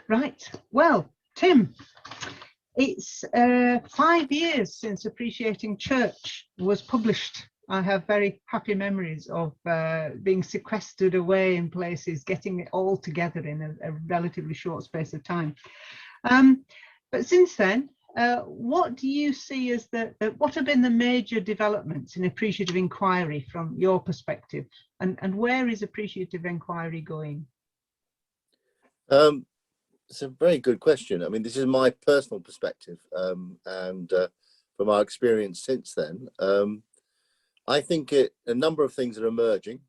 Right. Well, Tim, it's 5 years since Appreciating Church was published. I have very happy memories of being sequestered away in places, getting it all together in a relatively short space of time. But since then, what do you see as what have been the major developments in appreciative inquiry from your perspective, and where is appreciative inquiry going? It's a very good question. I mean, this is my personal perspective, and from our experience since then, I think a number of things are emerging.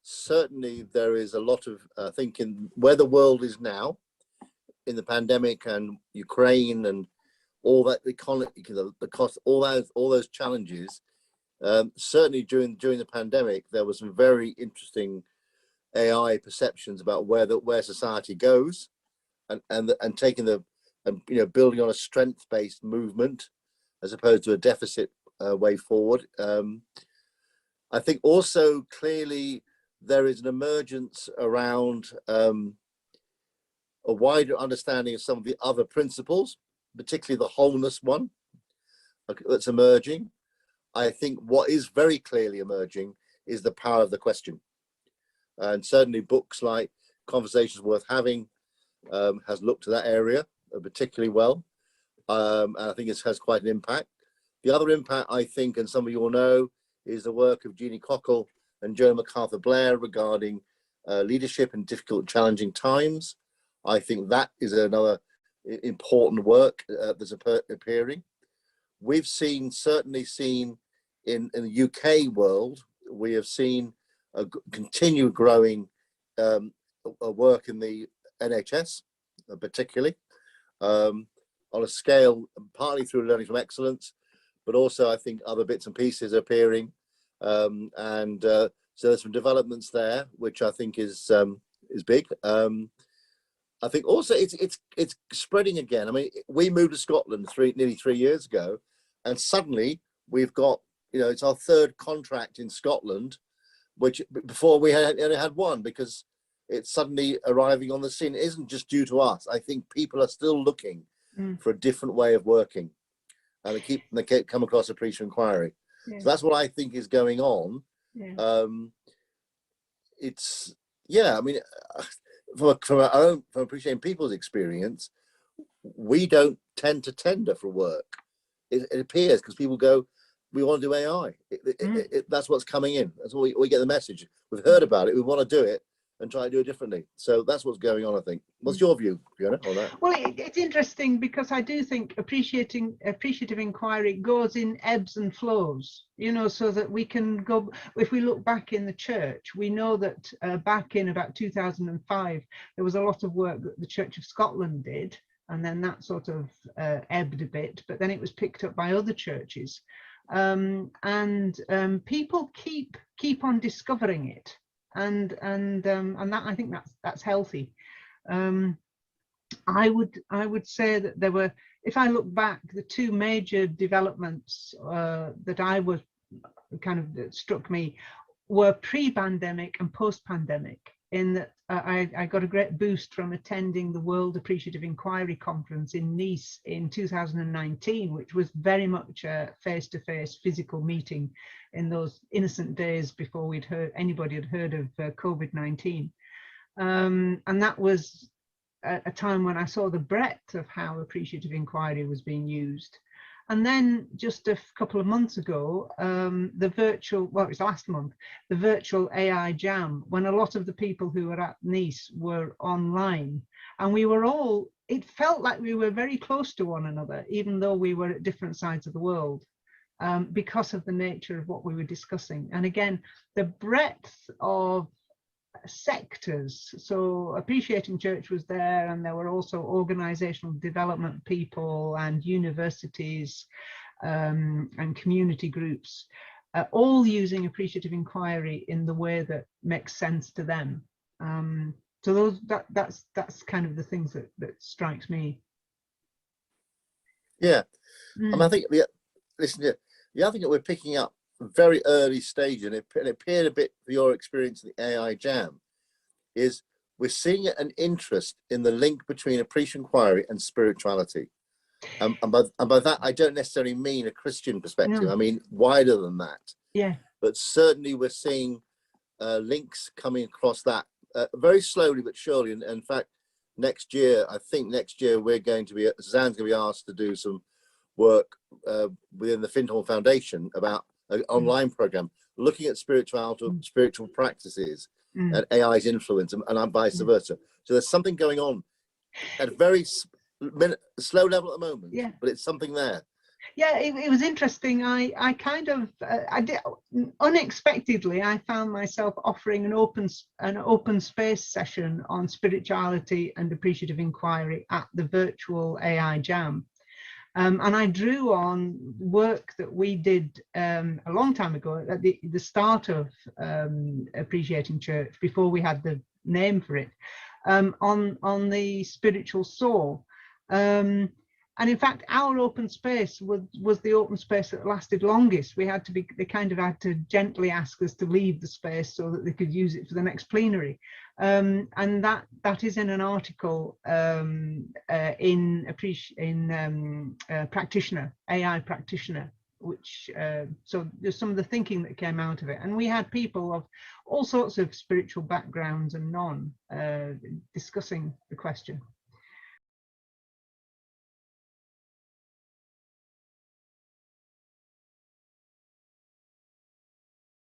Certainly, there is a lot of thinking where the world is now in the pandemic and Ukraine and all that, the cost, all those challenges. Certainly, during the pandemic, there was some very interesting AI perceptions about where society goes. And taking building on a strength-based movement as opposed to a deficit way forward. I think also clearly there is an emergence around a wider understanding of some of the other principles, particularly the wholeness one that's emerging. I think what is very clearly emerging is the power of the question, and certainly books like Conversations Worth Having has looked at that area particularly well, and I think it has quite an impact. The other impact, I think, and some of you will know, is the work of Jeannie Cockle and Joe MacArthur Blair regarding leadership in difficult, challenging times. I think that is another important work that's appearing. We've certainly seen in the UK world, we have seen a continued growing work in the NHS, particularly on a scale partly through learning from excellence, but also I think other bits and pieces are appearing, and so there's some developments there, which I think is big. I think also it's spreading again. I mean, we moved to Scotland nearly 3 years ago, and suddenly we've got, it's our third contract in Scotland, which before we only had one, because it's suddenly arriving on the scene. It isn't just due to us. I think people are still looking for a different way of working, and they come across Appreciative Inquiry. Yeah. So that's what I think is going on. Yeah. I mean, from appreciating people's experience, we don't tend to tender for work. It appears because people go, we want to do AI. That's what's coming in. That's what we get the message. We've heard about it. We want to do it and try to do it differently. So that's what's going on, I think. What's your view, Fiona, on that? Well, it's interesting because I do think appreciative inquiry goes in ebbs and flows, so that we can go, if we look back in the church, we know that back in about 2005, there was a lot of work that the Church of Scotland did, and then that sort of ebbed a bit, but then it was picked up by other churches. People keep on discovering it. And that, I think that's healthy. I would say that there were, if I look back, the two major developments that that struck me were pre-pandemic and post-pandemic, in that I got a great boost from attending the World Appreciative Inquiry Conference in Nice in 2019, which was very much a face-to-face physical meeting in those innocent days before anybody had heard of COVID-19. And that was a time when I saw the breadth of how appreciative inquiry was being used. And then just a couple of months ago, it was last month, the virtual AI Jam, when a lot of the people who were at Nice were online, and we were all, it felt like we were very close to one another, even though we were at different sides of the world, because of the nature of what we were discussing. And again, the breadth of sectors. So Appreciating Church was there, and there were also organizational development people and universities and community groups, all using appreciative inquiry in the way that makes sense to them. So that's kind of the things that strikes me. Yeah, I think the other thing that we're picking up very early stage, and it appeared a bit for your experience in the AI Jam, is we're seeing an interest in the link between appreciative inquiry and spirituality. And by that, I don't necessarily mean a Christian perspective. No. I mean wider than that. Yeah. But certainly we're seeing links coming across that very slowly but surely. And in fact, next year, I think next year we're going to be, Suzanne's going to be asked to do some work within the Findhorn Foundation about an online program looking at spiritual practices and AI's influence and vice versa. So there's something going on at a very slow level at the moment, but it's something there. Yeah, it was interesting. I kind of I did unexpectedly. I found myself offering an open space session on spirituality and appreciative inquiry at the virtual AI Jam, and I drew on work that we did a long time ago at the start of Appreciating Church, before we had the name for it, on the spiritual soul. And in fact, our open space was the open space that lasted longest. They kind of had to gently ask us to leave the space so that they could use it for the next plenary. And that is in an article in Practitioner, AI Practitioner, which so there's some of the thinking that came out of it. And we had people of all sorts of spiritual backgrounds and none discussing the question.